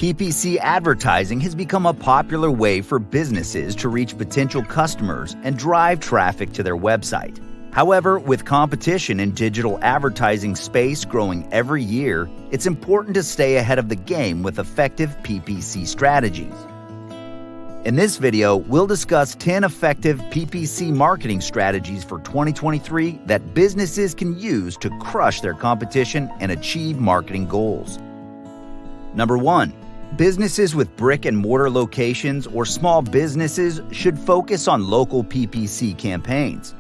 PPC advertising has become a popular way for businesses to reach potential customers and drive traffic to their website. However, with competition in digital advertising space growing every year, it's important to stay ahead of the game with effective PPC strategies. In this video, we'll discuss 10 effective PPC marketing strategies for 2023 that businesses can use to crush their competition and achieve marketing goals. Number 1. Businesses with brick-and-mortar locations or small businesses should focus on local PPC campaigns.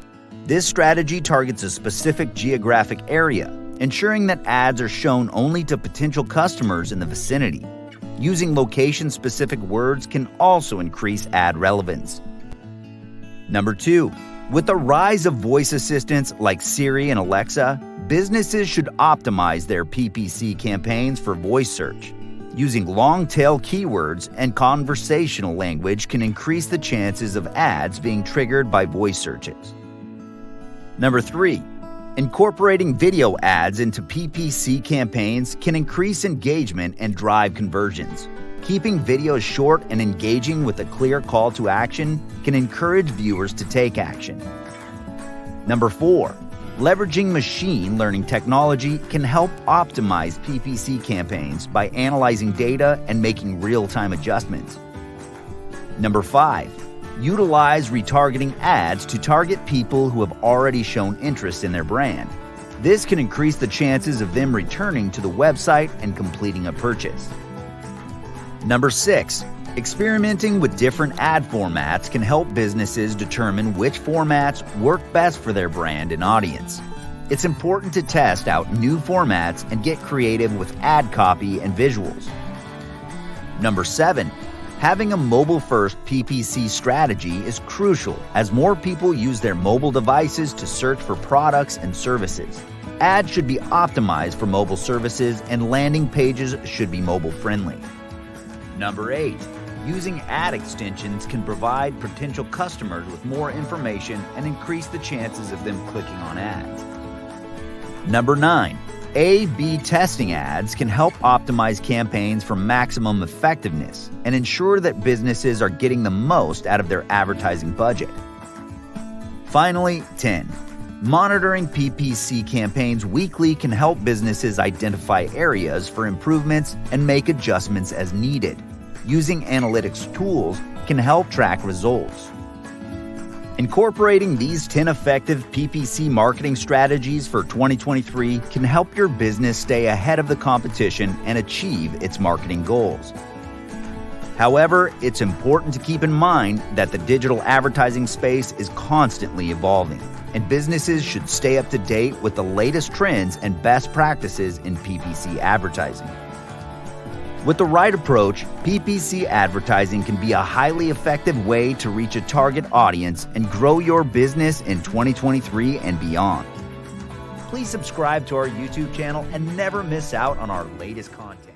This strategy targets a specific geographic area, ensuring that ads are shown only to potential customers in the vicinity. Using location-specific words can also increase ad relevance. Number 2. With the rise of voice assistants like Siri and Alexa, businesses should optimize their PPC campaigns for voice search. Using long-tail keywords and conversational language can increase the chances of ads being triggered by voice searches. Number 3. Incorporating video ads into PPC campaigns can increase engagement and drive conversions. Keeping videos short and engaging with a clear call to action can encourage viewers to take action. Number 4. Leveraging machine learning technology can help optimize PPC campaigns by analyzing data and making real-time adjustments. Number 5. Utilize retargeting ads to target people who have already shown interest in their brand. This can increase the chances of them returning to the website and completing a purchase. Number 6. Experimenting with different ad formats can help businesses determine which formats work best for their brand and audience. It's important to test out new formats and get creative with ad copy and visuals. Number 7. Having a mobile-first PPC strategy is crucial as more people use their mobile devices to search for products and services. Ads should be optimized for mobile services and landing pages should be mobile-friendly. Number 8. Using ad extensions can provide potential customers with more information and increase the chances of them clicking on ads. Number 9. A/B testing ads can help optimize campaigns for maximum effectiveness and ensure that businesses are getting the most out of their advertising budget. Finally, 10. Monitoring PPC campaigns weekly can help businesses identify areas for improvements and make adjustments as needed. Using analytics tools can help track results. Incorporating these 10 effective PPC marketing strategies for 2023 can help your business stay ahead of the competition and achieve its marketing goals. However, it's important to keep in mind that the digital advertising space is constantly evolving, and businesses should stay up to date with the latest trends and best practices in PPC advertising. With the right approach, PPC advertising can be a highly effective way to reach a target audience and grow your business in 2023 and beyond. Please subscribe to our YouTube channel and never miss out on our latest content.